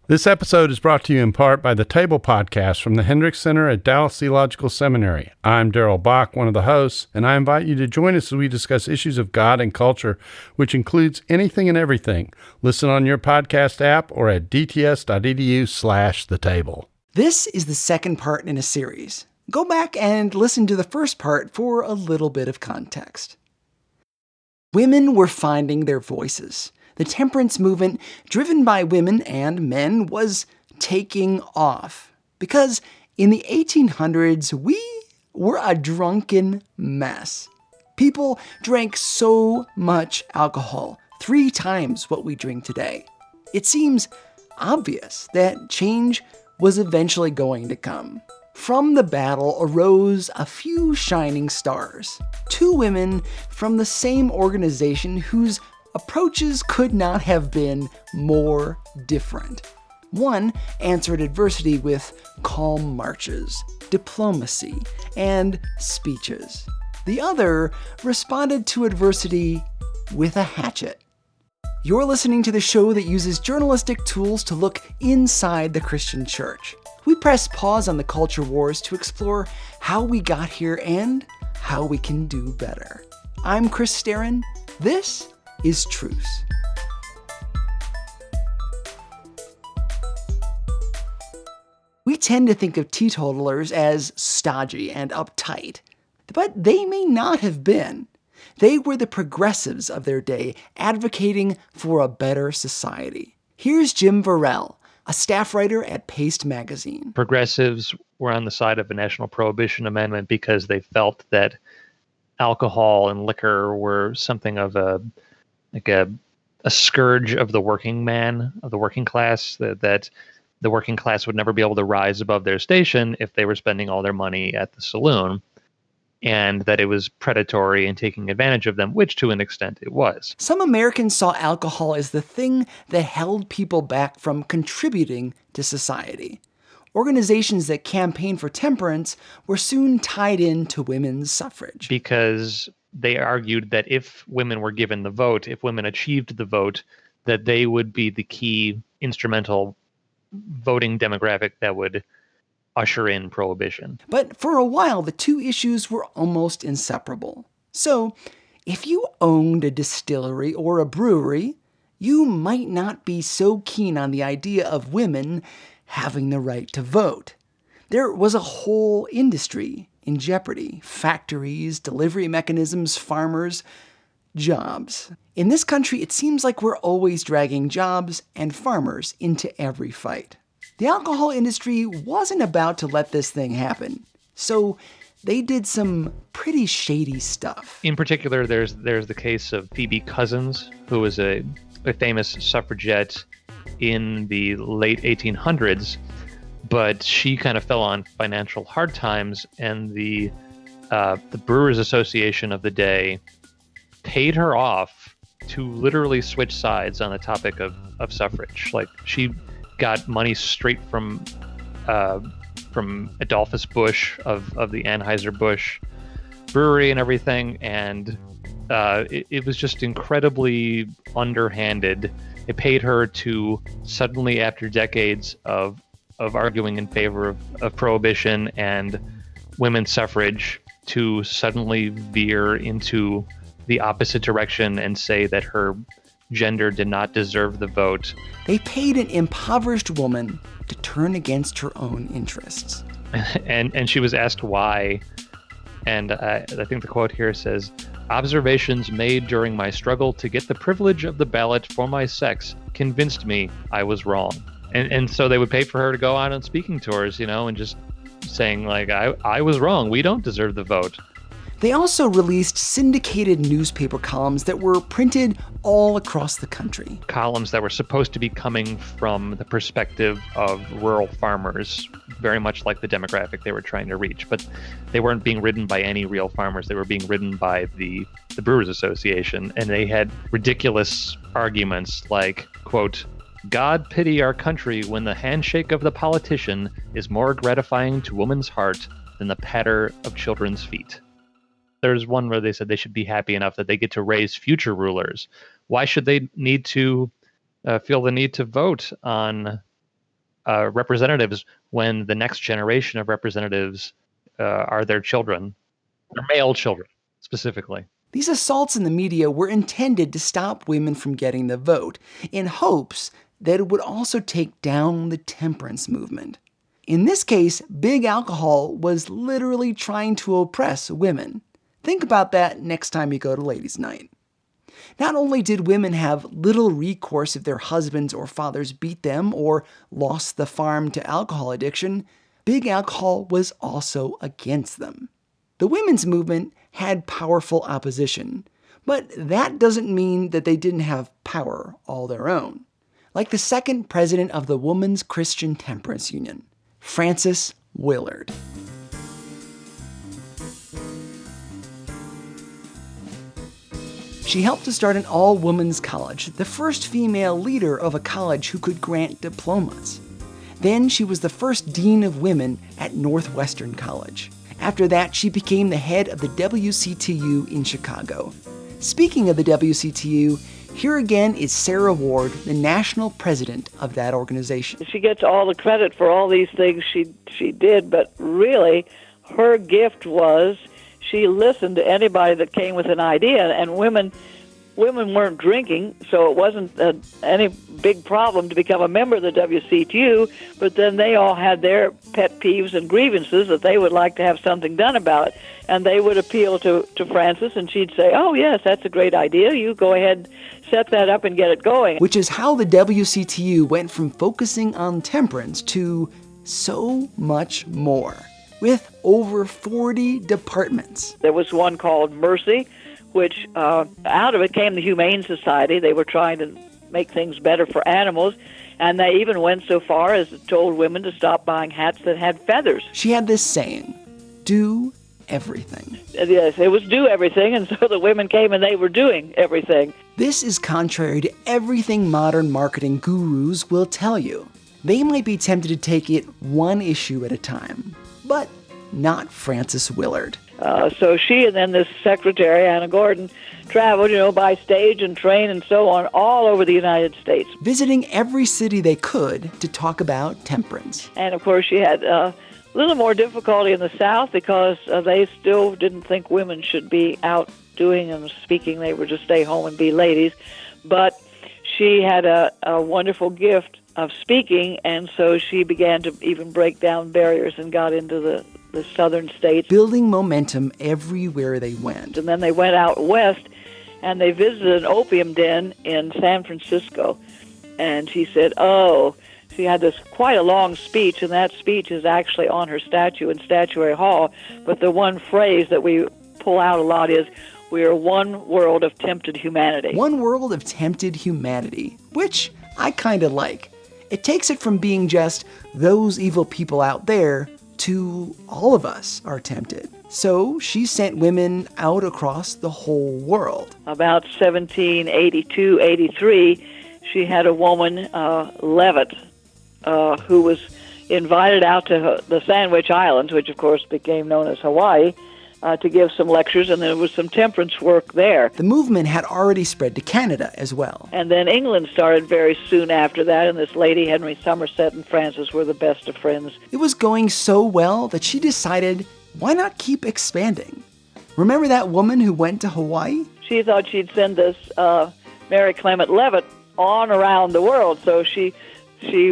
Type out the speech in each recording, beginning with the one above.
This episode is brought to you in part by the Table Podcast from the Hendricks Center at Dallas Theological Seminary. I'm Darrell Bach, one of the hosts, and I invite you to join us as we discuss issues of God and culture, which includes anything and everything. Listen on your podcast app or at dts.edu/thetable. This is the second part in a series. Go back and listen to the first part for a little bit of context. Women were finding their voices. The temperance movement, driven by women and men, was taking off. Because in the 1800s, we were a drunken mess. People drank so much alcohol, 3 times what we drink today. It seems obvious that change was eventually going to come. From the battle arose a few shining stars. 2 women from the same organization whose approaches could not have been more different. One answered adversity with calm marches, diplomacy, and speeches. The other responded to adversity with a hatchet. You're listening to the show that uses journalistic tools to look inside the Christian church. We press pause on the culture wars to explore how we got here and how we can do better. I'm Chris Staron. This is Truce. We tend to think of teetotalers as stodgy and uptight, but they may not have been. They were the progressives of their day, advocating for a better society. Here's Jim Vorel, a staff writer at Paste magazine. Progressives were on the side of a national prohibition amendment because they felt that alcohol and liquor were something of a scourge of the working man, of the working class, that the working class would never be able to rise above their station if they were spending all their money at the saloon, and that it was predatory and taking advantage of them, which to an extent it was. Some Americans saw alcohol as the thing that held people back from contributing to society. Organizations that campaigned for temperance were soon tied into women's suffrage. Because they argued that if women were given the vote, if women achieved the vote, that they would be the key instrumental voting demographic that would usher in prohibition. But for a while, the two issues were almost inseparable. So, if you owned a distillery or a brewery, you might not be so keen on the idea of women having the right to vote. There was a whole industry in jeopardy. Factories, delivery mechanisms, farmers, jobs. In this country, it seems like we're always dragging jobs and farmers into every fight. The alcohol industry wasn't about to let this thing happen, so they did some pretty shady stuff. In particular, there's the case of Phoebe Couzens, who was a famous suffragette in the late 1800s, but she kind of fell on financial hard times, and the Brewers Association of the day paid her off to literally switch sides on the topic of suffrage. Like, she got money straight from Adolphus Busch of the Anheuser-Busch brewery and everything, and it was just incredibly underhanded. It paid her to suddenly, after decades of arguing in favor of prohibition and women's suffrage, to suddenly veer into the opposite direction and say that her gender did not deserve the vote. They paid an impoverished woman to turn against her own interests. And she was asked why. And I think the quote here says, "Observations made during my struggle to get the privilege of the ballot for my sex convinced me I was wrong." And so they would pay for her to go out on speaking tours, and just saying, like, I was wrong. We don't deserve the vote. They also released syndicated newspaper columns that were printed all across the country. Columns that were supposed to be coming from the perspective of rural farmers, very much like the demographic they were trying to reach. But they weren't being written by any real farmers. They were being written by the Brewers Association. And they had ridiculous arguments like, quote, "God pity our country when the handshake of the politician is more gratifying to woman's heart than the patter of children's feet." There's one where they said they should be happy enough that they get to raise future rulers. Why should they need to feel the need to vote on representatives when the next generation of representatives are their children, their male children specifically. These assaults in the media were intended to stop women from getting the vote, in hopes that it would also take down the temperance movement. In this case, big alcohol was literally trying to oppress women. Think about that next time you go to ladies' night. Not only did women have little recourse if their husbands or fathers beat them or lost the farm to alcohol addiction, big alcohol was also against them. The women's movement had powerful opposition, but that doesn't mean that they didn't have power all their own. Like the second president of the Women's Christian Temperance Union, Frances Willard. She helped to start an all-women's college, the first female leader of a college who could grant diplomas. Then she was the first dean of women at Northwestern College. After that, she became the head of the WCTU in Chicago. Speaking of the WCTU, here again is Sarah Ward, the national president of that organization. She gets all the credit for all these things she did, but really her gift was she listened to anybody that came with an idea, and women weren't drinking, so it wasn't any big problem to become a member of the WCTU, but then they all had their pet peeves and grievances that they would like to have something done about, and they would appeal to Frances, and she'd say, oh, yes, that's a great idea. You go ahead, set that up, and get it going. Which is how the WCTU went from focusing on temperance to so much more, with over 40 departments. There was one called Mercy, which out of it came the Humane Society. They were trying to make things better for animals, and they even went so far as told women to stop buying hats that had feathers. She had this saying, do everything. Yes, it was do everything, and so the women came and they were doing everything. This is contrary to everything modern marketing gurus will tell you. They might be tempted to take it one issue at a time, but not Frances Willard. So she and then this secretary, Anna Gordon, traveled, by stage and train and so on, all over the United States. Visiting every city they could to talk about temperance. And of course she had a little more difficulty in the South because they still didn't think women should be out doing and speaking. They were to stay home and be ladies. But she had a wonderful gift of speaking, and so she began to even break down barriers and got into the southern states. Building momentum everywhere they went. And then they went out west, and they visited an opium den in San Francisco. And she said, she had this quite a long speech, and that speech is actually on her statue in Statuary Hall. But the one phrase that we pull out a lot is, we are one world of tempted humanity. One world of tempted humanity, which I kind of like. It takes it from being just those evil people out there to all of us are tempted. So she sent women out across the whole world. About 1782, 83, she had a woman, Levitt, who was invited out to the Sandwich Islands, which of course became known as Hawaii, to give some lectures, and there was some temperance work there. The movement had already spread to Canada as well. And then England started very soon after that, and this lady, Henry Somerset, and Frances were the best of friends. It was going so well that she decided, why not keep expanding? Remember that woman who went to Hawaii? She thought she'd send this Mary Clement Levitt on around the world, so she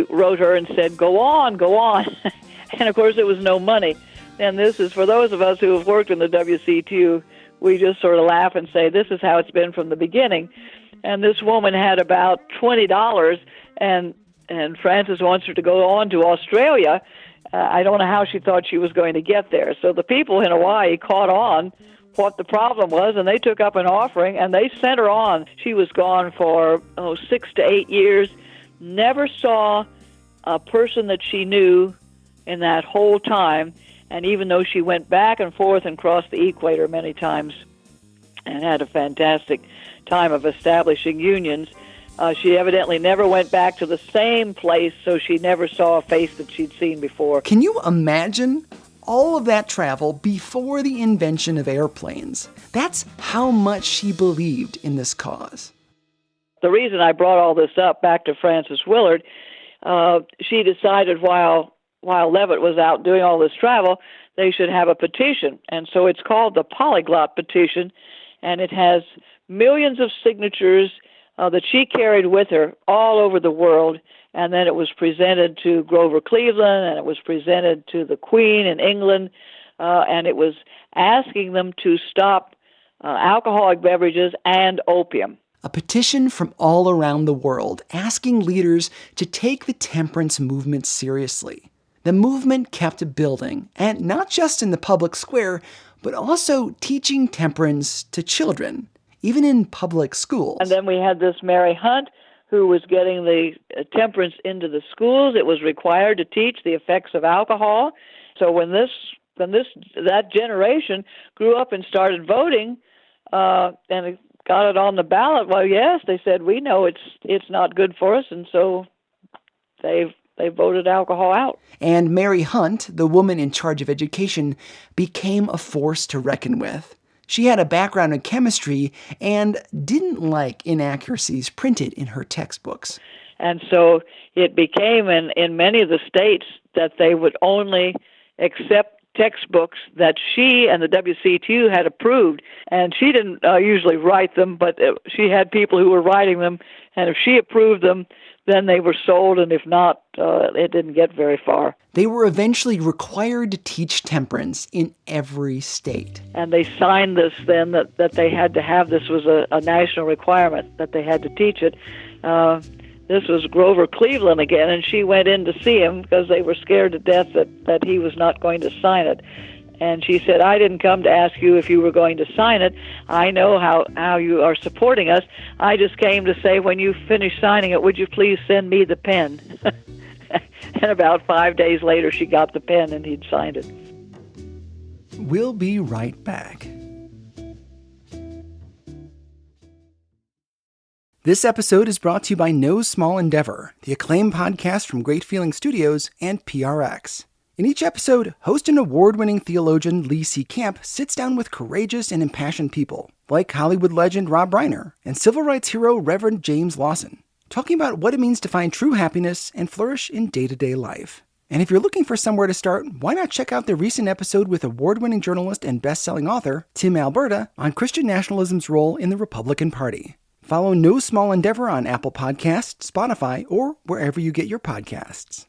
wrote her and said, go on, go on. And of course, there was no money. And this is, for those of us who have worked in the WCTU, we just sort of laugh and say, this is how it's been from the beginning. And this woman had about $20, and Frances wants her to go on to Australia. I don't know how she thought she was going to get there. So the people in Hawaii caught on what the problem was, and they took up an offering, and they sent her on. She was gone for 6 to 8 years, never saw a person that she knew in that whole time. And even though she went back and forth and crossed the equator many times and had a fantastic time of establishing unions, she evidently never went back to the same place, so she never saw a face that she'd seen before. Can you imagine all of that travel before the invention of airplanes? That's how much she believed in this cause. The reason I brought all this up back to Frances Willard, she decided while Levitt was out doing all this travel, they should have a petition. And so it's called the Polyglot Petition, and it has millions of signatures that she carried with her all over the world. And then it was presented to Grover Cleveland, and it was presented to the Queen in England, and it was asking them to stop alcoholic beverages and opium. A petition from all around the world asking leaders to take the temperance movement seriously. The movement kept building, and not just in the public square, but also teaching temperance to children, even in public schools. And then we had this Mary Hunt, who was getting the temperance into the schools. It was required to teach the effects of alcohol. So when that generation grew up and started voting, and got it on the ballot, well, yes, they said, we know it's not good for us, and so they voted alcohol out. And Mary Hunt, the woman in charge of education, became a force to reckon with. She had a background in chemistry and didn't like inaccuracies printed in her textbooks. And so it became in many of the states that they would only accept textbooks that she and the WCTU had approved. And she didn't usually write them, but she had people who were writing them. And if she approved them, then they were sold, and if not, it didn't get very far. They were eventually required to teach temperance in every state. And they signed this then that they had to have, this was a national requirement, that they had to teach it. This was Grover Cleveland again, and she went in to see him because they were scared to death that he was not going to sign it. And she said, I didn't come to ask you if you were going to sign it. I know how you are supporting us. I just came to say, when you finish signing it, would you please send me the pen? And about 5 days later, she got the pen and he'd signed it. We'll be right back. This episode is brought to you by No Small Endeavor, the acclaimed podcast from Great Feeling Studios and PRX. In each episode, host and award-winning theologian Lee C. Camp sits down with courageous and impassioned people, like Hollywood legend Rob Reiner and civil rights hero Reverend James Lawson, talking about what it means to find true happiness and flourish in day-to-day life. And if you're looking for somewhere to start, why not check out the recent episode with award-winning journalist and best-selling author Tim Alberta on Christian nationalism's role in the Republican Party. Follow No Small Endeavor on Apple Podcasts, Spotify, or wherever you get your podcasts.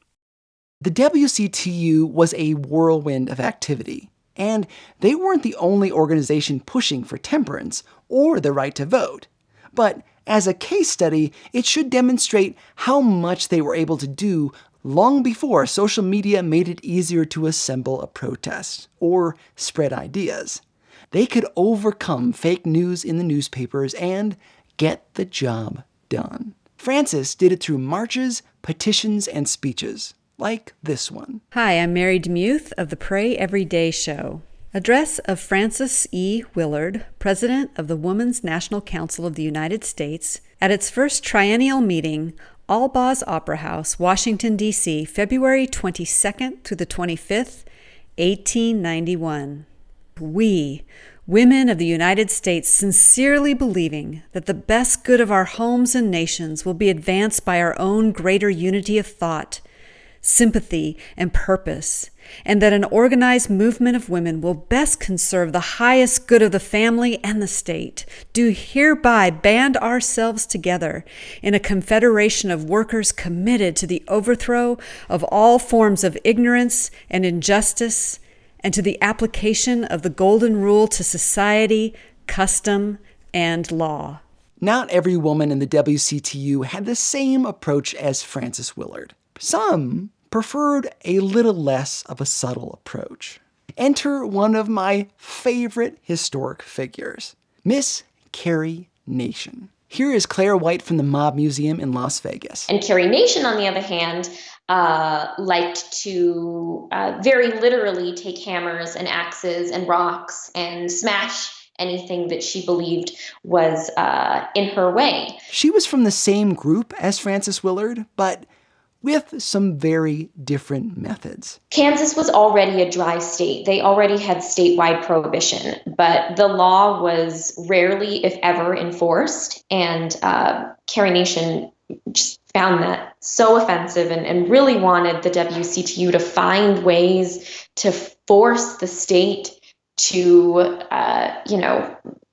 The WCTU was a whirlwind of activity, and they weren't the only organization pushing for temperance or the right to vote. But as a case study, it should demonstrate how much they were able to do long before social media made it easier to assemble a protest or spread ideas. They could overcome fake news in the newspapers and get the job done. Frances did it through marches, petitions, and speeches, like this one. Hi, I'm Mary DeMuth of the Pray Every Day show. Address of Frances E. Willard, President of the Women's National Council of the United States, at its first triennial meeting, Allbaugh Opera House, Washington, D.C., February 22nd through the 25th, 1891. We, women of the United States, sincerely believing that the best good of our homes and nations will be advanced by our own greater unity of thought, sympathy, and purpose, and that an organized movement of women will best conserve the highest good of the family and the state, do hereby band ourselves together in a confederation of workers committed to the overthrow of all forms of ignorance and injustice, and to the application of the Golden Rule to society, custom, and law. Not every woman in the WCTU had the same approach as Frances Willard. Some preferred a little less of a subtle approach. Enter one of my favorite historic figures, Miss Carrie Nation. Here is Claire White from the Mob Museum in Las Vegas. And Carrie Nation, on the other hand, liked to very literally take hammers and axes and rocks and smash anything that she believed was in her way. She was from the same group as Frances Willard, but with some very different methods. Kansas was already a dry state. They already had statewide prohibition, but the law was rarely, if ever, enforced. And Carrie Nation just found that so offensive and really wanted the WCTU to find ways to force the state to,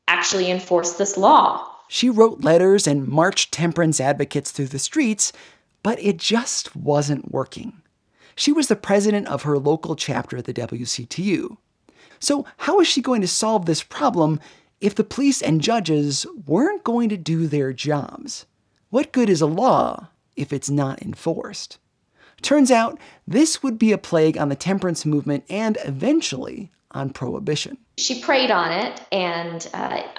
actually enforce this law. She wrote letters and marched temperance advocates through the streets, but it just wasn't working. She was the president of her local chapter at the WCTU. So how is she going to solve this problem if the police and judges weren't going to do their jobs? What good is a law if it's not enforced? Turns out this would be a plague on the temperance movement and eventually on prohibition. She prayed on it, and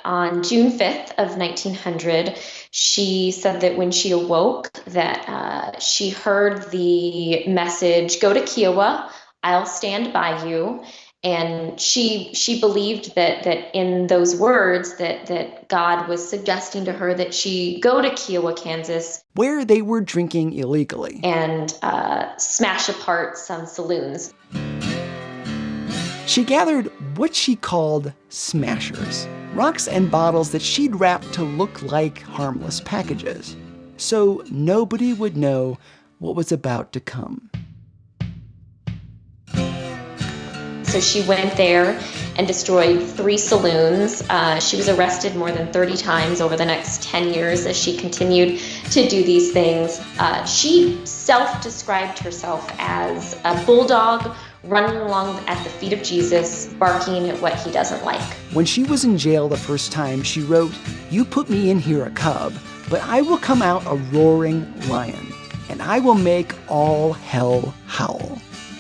on June 5th of 1900, she said that when she awoke, that she heard the message, "Go to Kiowa, I'll stand by you." And she believed that in those words that God was suggesting to her that she go to Kiowa, Kansas, where they were drinking illegally, and smash apart some saloons. She gathered what she called smashers, rocks and bottles that she'd wrapped to look like harmless packages, so nobody would know what was about to come. So she went there and destroyed 3 saloons. She was arrested more than 30 times over the next 10 years as she continued to do these things. She self-described herself as a bulldog running along at the feet of Jesus, barking at what he doesn't like. When she was in jail the first time, she wrote, "You put me in here a cub, but I will come out a roaring lion, and I will make all hell howl."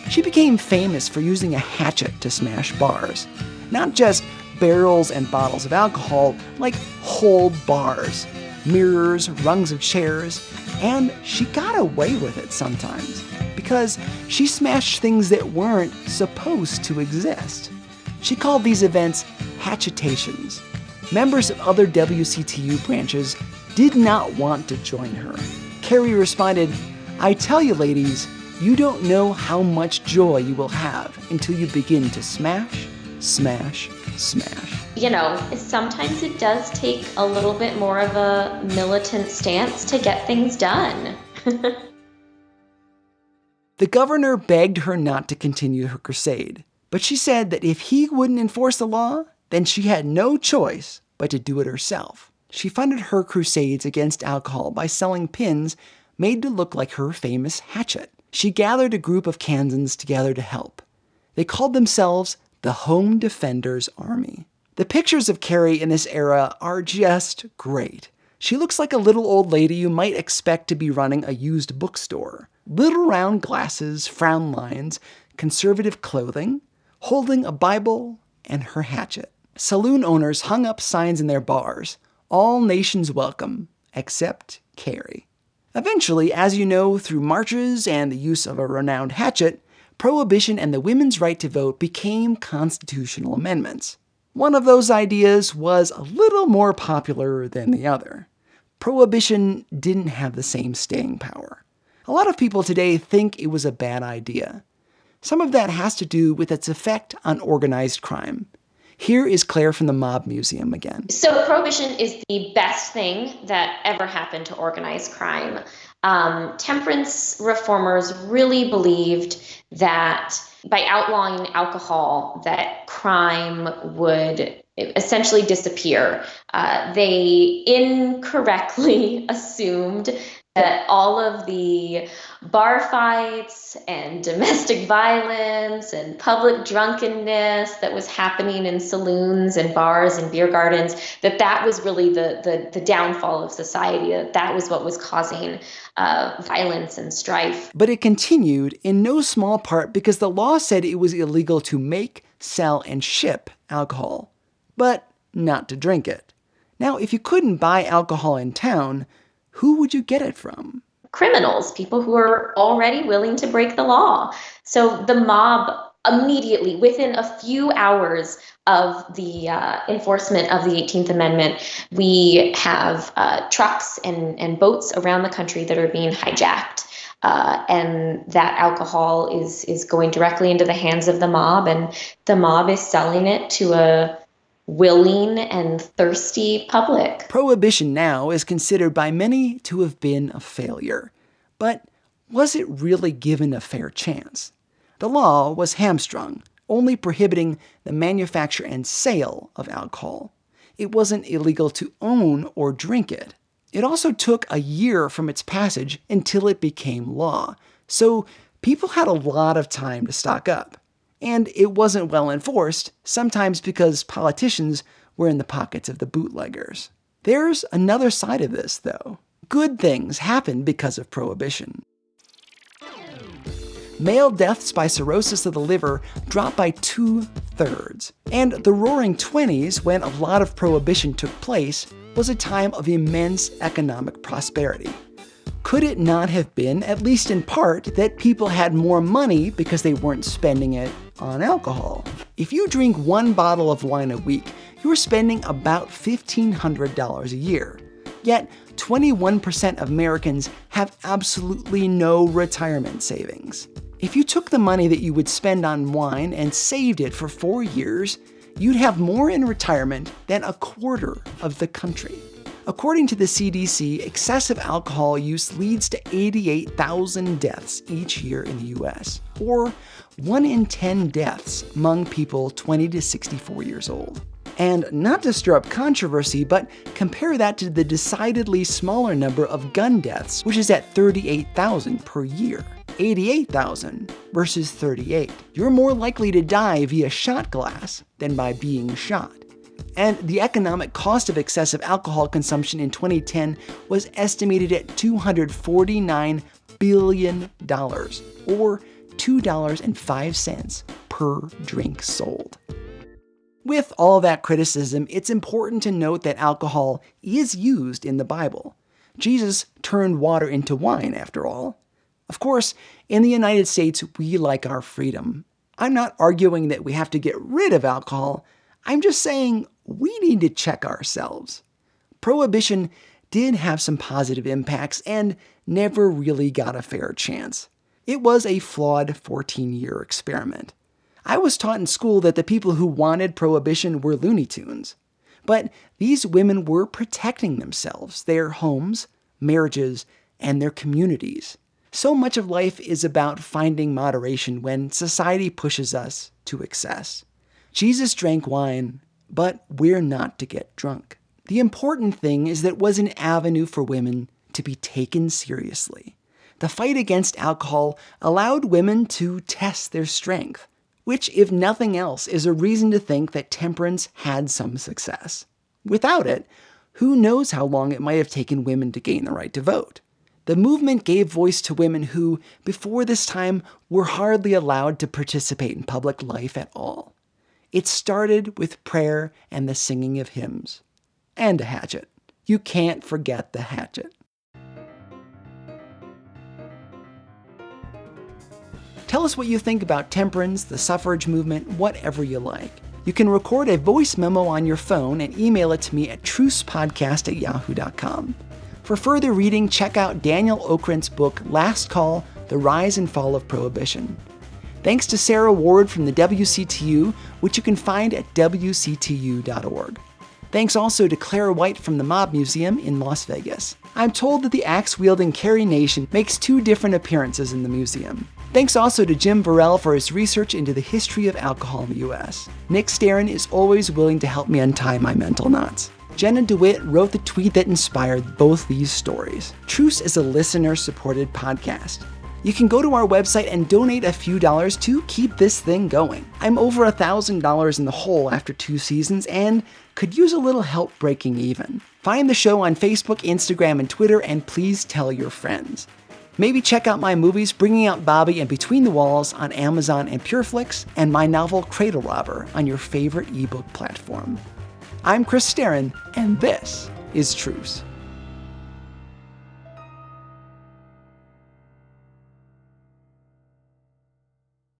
She became famous for using a hatchet to smash bars. Not just barrels and bottles of alcohol, like whole bars, mirrors, rungs of chairs, and she got away with it sometimes because she smashed things that weren't supposed to exist. She called these events hatchetations. Members of other WCTU branches did not want to join her. Carrie responded, "I tell you, ladies, you don't know how much joy you will have until you begin to smash, smash, smash." Sometimes it does take a little bit more of a militant stance to get things done. The governor begged her not to continue her crusade, but she said that if he wouldn't enforce the law, then she had no choice but to do it herself. She funded her crusades against alcohol by selling pins made to look like her famous hatchet. She gathered a group of Kansans together to help. They called themselves the Home Defenders Army. The pictures of Carrie in this era are just great. She looks like a little old lady you might expect to be running a used bookstore. Little round glasses, frown lines, conservative clothing, holding a Bible and her hatchet. Saloon owners hung up signs in their bars, "All nations welcome, except Carrie." Eventually, as you know, through marches and the use of a renowned hatchet, prohibition and the women's right to vote became constitutional amendments. One of those ideas was a little more popular than the other. Prohibition didn't have the same staying power. A lot of people today think it was a bad idea. Some of that has to do with its effect on organized crime. Here is Claire from the Mob Museum again. So prohibition is the best thing that ever happened to organized crime. Temperance reformers really believed that by outlawing alcohol, that crime would essentially disappear. They incorrectly assumed that all of the bar fights and domestic violence and public drunkenness that was happening in saloons and bars and beer gardens, that was really the downfall of society, that was what was causing violence and strife. But it continued in no small part because the law said it was illegal to make, sell, and ship alcohol, but not to drink it. Now, if you couldn't buy alcohol in town, who would you get it from? Criminals, people who are already willing to break the law. So the mob immediately, within a few hours of the enforcement of the 18th Amendment, we have trucks and boats around the country that are being hijacked. And that alcohol is going directly into the hands of the mob, and the mob is selling it to willing and thirsty public. Prohibition now is considered by many to have been a failure. But was it really given a fair chance? The law was hamstrung, only prohibiting the manufacture and sale of alcohol. It wasn't illegal to own or drink it. It also took a year from its passage until it became law. So people had a lot of time to stock up. And it wasn't well enforced, sometimes because politicians were in the pockets of the bootleggers. There's another side of this, though. Good things happened because of Prohibition. Male deaths by cirrhosis of the liver dropped by 2/3. And the Roaring '20s, when a lot of Prohibition took place, was a time of immense economic prosperity. Could it not have been, at least in part, that people had more money because they weren't spending it on alcohol? If you drink one bottle of wine a week, you're spending about $1,500 a year. Yet, 21% of Americans have absolutely no retirement savings. If you took the money that you would spend on wine and saved it for 4 years, you'd have more in retirement than a quarter of the country. According to the CDC, excessive alcohol use leads to 88,000 deaths each year in the US, or 1 in 10 deaths among people 20 to 64 years old. And not to stir up controversy, but compare that to the decidedly smaller number of gun deaths, which is at 38,000 per year. 88,000 versus 38. You're more likely to die via shot glass than by being shot. And the economic cost of excessive alcohol consumption in 2010 was estimated at $249 billion, or $2.05 per drink sold. With all that criticism, it's important to note that alcohol is used in the Bible. Jesus turned water into wine, after all. Of course, in the United States, we like our freedom. I'm not arguing that we have to get rid of alcohol. I'm just saying we need to check ourselves. Prohibition did have some positive impacts and never really got a fair chance. It was a flawed 14-year experiment. I was taught in school that the people who wanted Prohibition were Looney Tunes. But these women were protecting themselves, their homes, marriages, and their communities. So much of life is about finding moderation when society pushes us to excess. Jesus drank wine, but we're not to get drunk. The important thing is that it was an avenue for women to be taken seriously. The fight against alcohol allowed women to test their strength, which, if nothing else, is a reason to think that temperance had some success. Without it, who knows how long it might have taken women to gain the right to vote. The movement gave voice to women who, before this time, were hardly allowed to participate in public life at all. It started with prayer and the singing of hymns. And a hatchet. You can't forget the hatchet. Tell us what you think about temperance, the suffrage movement, whatever you like. You can record a voice memo on your phone and email it to me at trucepodcast@yahoo.com. For further reading, check out Daniel Okrent's book, Last Call, The Rise and Fall of Prohibition. Thanks to Sarah Ward from the WCTU, which you can find at WCTU.org. Thanks also to Claire White from the Mob Museum in Las Vegas. I'm told that the axe-wielding Carrie Nation makes 2 different appearances in the museum. Thanks also to Jim Vorel for his research into the history of alcohol in the U.S. Nick Starin is always willing to help me untie my mental knots. Jenna DeWitt wrote the tweet that inspired both these stories. Truce is a listener-supported podcast. You can go to our website and donate a few dollars to keep this thing going. I'm over $1,000 in the hole after 2 seasons and could use a little help breaking even. Find the show on Facebook, Instagram, and Twitter, and please tell your friends. Maybe check out my movies Bringing Out Bobby and Between the Walls on Amazon and PureFlix, and my novel Cradle Robber on your favorite ebook platform. I'm Chris Starin, and this is Truce.